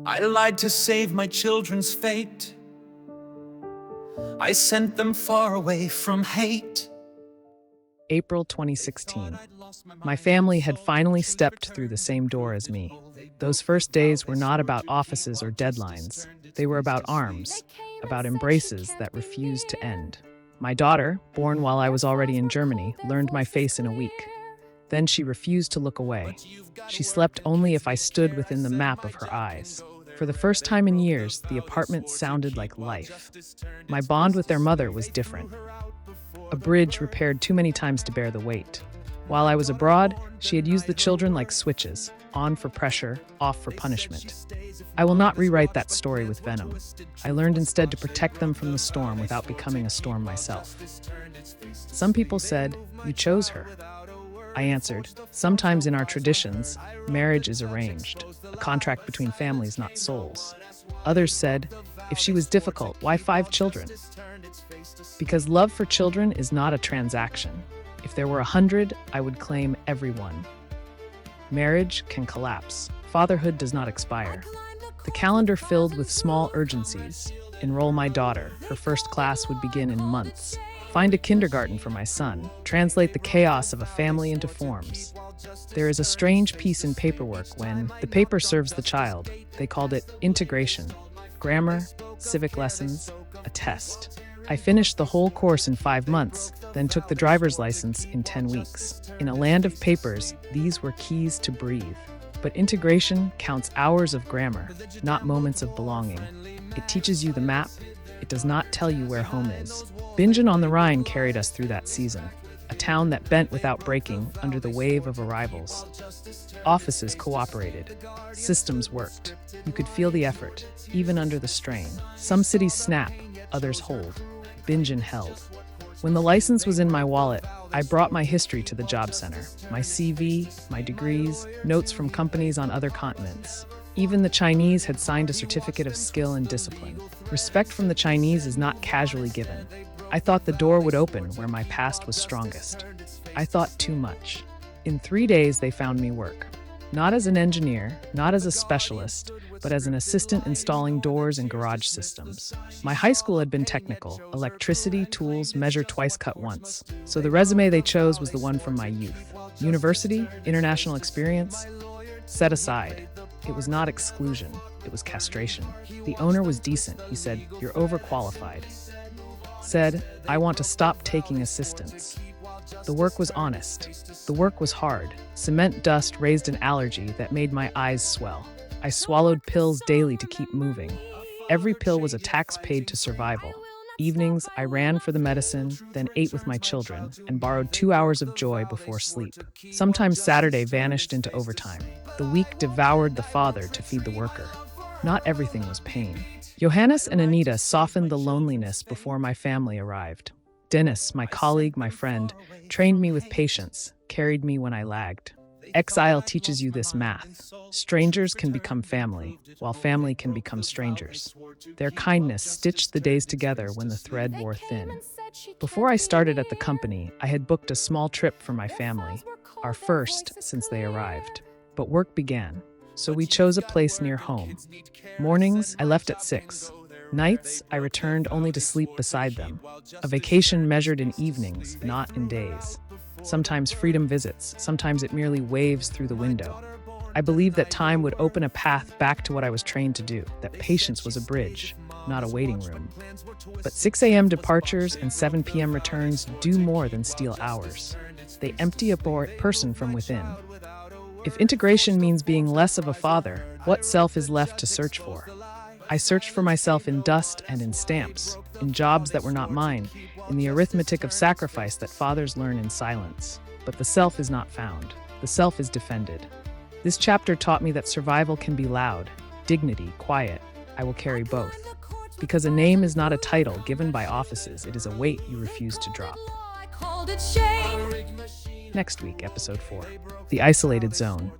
I lied to save my children's fate. I sent them far away from hate. April 2016. My family had finally stepped through the same door as me. Those first days were not about offices or deadlines. They were about arms, about embraces that refused to end. My daughter, born while I was already in Germany, learned my face in a week. Then she refused to look away. She slept only if I stood within the map of her eyes. For the first time in years, the apartment sounded like life. My bond with their mother was different. A bridge repaired too many times to bear the weight. While I was abroad, she had used the children like switches, on for pressure, off for punishment. I will not rewrite that story with venom. I learned instead to protect them from the storm without becoming a storm myself. Some people said, "You chose her." I answered, "Sometimes in our traditions, marriage is arranged, a contract between families, not souls." Others said, "If she was difficult, why 5 children?" Because love for children is not a transaction. If there were 100, I would claim everyone. Marriage can collapse. Fatherhood does not expire. The calendar filled with small urgencies. Enroll my daughter. Her first class would begin in months. Find a kindergarten for my son. Translate the chaos of a family into forms. There is a strange piece in paperwork when the paper serves the child. They called it integration. Grammar, civic lessons, a test. I finished the whole course in 5 months, then took the driver's license in 10 weeks. In a land of papers, these were keys to breathe. But integration counts hours of grammar, not moments of belonging. It teaches you the map. It does not tell you where home is. Bingen on the Rhine carried us through that season, a town that bent without breaking under the wave of arrivals. Offices cooperated. Systems worked. You could feel the effort, even under the strain. Some cities snap, others hold. Bingen held. When the license was in my wallet, I brought my history to the job center. My CV, my degrees, notes from companies on other continents. Even the Chinese had signed a certificate of skill and discipline. Respect from the Chinese is not casually given. I thought the door would open where my past was strongest. I thought too much. In 3 days, they found me work. Not as an engineer, not as a specialist, but as an assistant installing doors and garage systems. My high school had been technical, electricity, tools, measure twice, cut once. So the resume they chose was the one from my youth. University, international experience, set aside. It was not exclusion, it was castration. The owner was decent. He said, "You're overqualified." Said, "I want to stop taking assistants." The work was honest. The work was hard. Cement dust raised an allergy that made my eyes swell. I swallowed pills daily to keep moving. Every pill was a tax paid to survival. Evenings, I ran for the medicine, then ate with my children, and borrowed 2 hours of joy before sleep. Sometimes Saturday vanished into overtime. The week devoured the father to feed the worker. Not everything was pain. Johannes and Anita softened the loneliness before my family arrived. Dennis, my colleague, my friend, trained me with patience, carried me when I lagged. Exile teaches you this math. Strangers can become family, while family can become strangers. Their kindness stitched the days together when the thread wore thin. Before I started at the company, I had booked a small trip for my family, our first since they arrived. But work began, so we chose a place near home. Mornings, I left at 6. Nights, I returned only to sleep beside them. A vacation measured in evenings, not in days. Sometimes freedom visits, sometimes it merely waves through the window. I believed that time would open a path back to what I was trained to do, that patience was a bridge, not a waiting room. But 6 a.m. departures and 7 p.m. returns do more than steal hours. They empty a person from within. If integration means being less of a father, what self is left to search for? I searched for myself in dust and in stamps, in jobs that were not mine, in the arithmetic of sacrifice that fathers learn in silence. But the self is not found. The self is defended. This chapter taught me that survival can be loud, dignity, quiet. I will carry both. Because a name is not a title given by offices, it is a weight you refuse to drop. Next week, episode 4, The Isolated Zone.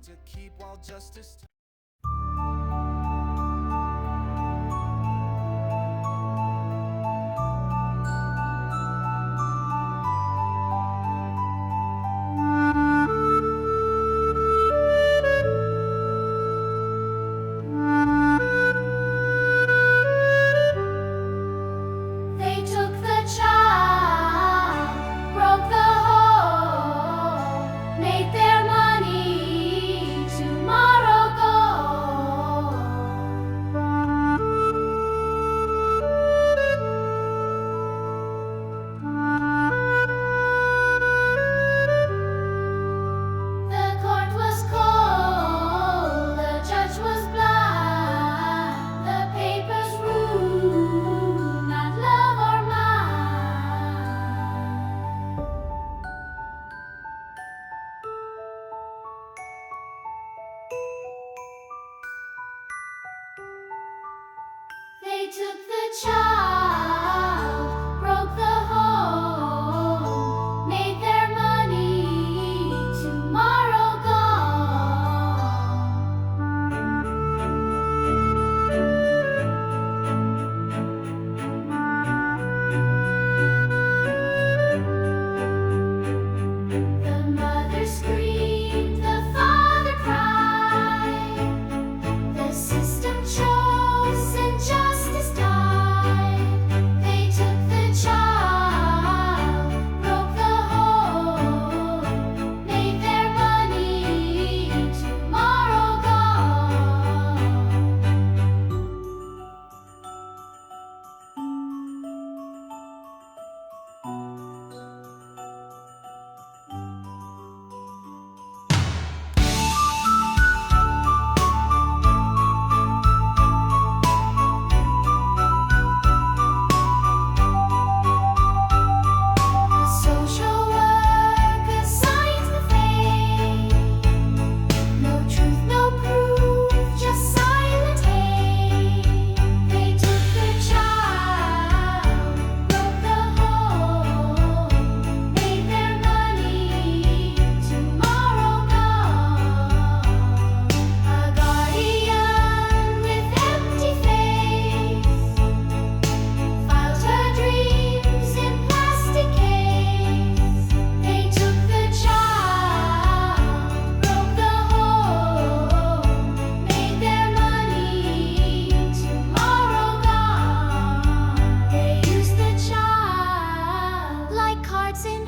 child, broke the home, made their money, tomorrow gone. The mother screamed, the father cried. The system chose and justice died. They took the child, broke the home, made their money, tomorrow gone. A social work, a science buffet. No truth, no proof, just silent hate. They took the child, broke the home, made their money, tomorrow gone. A guardian with empty face filed her dreams in plastic case. They took the child, broke the home, made their money, tomorrow gone. They used the child like cards in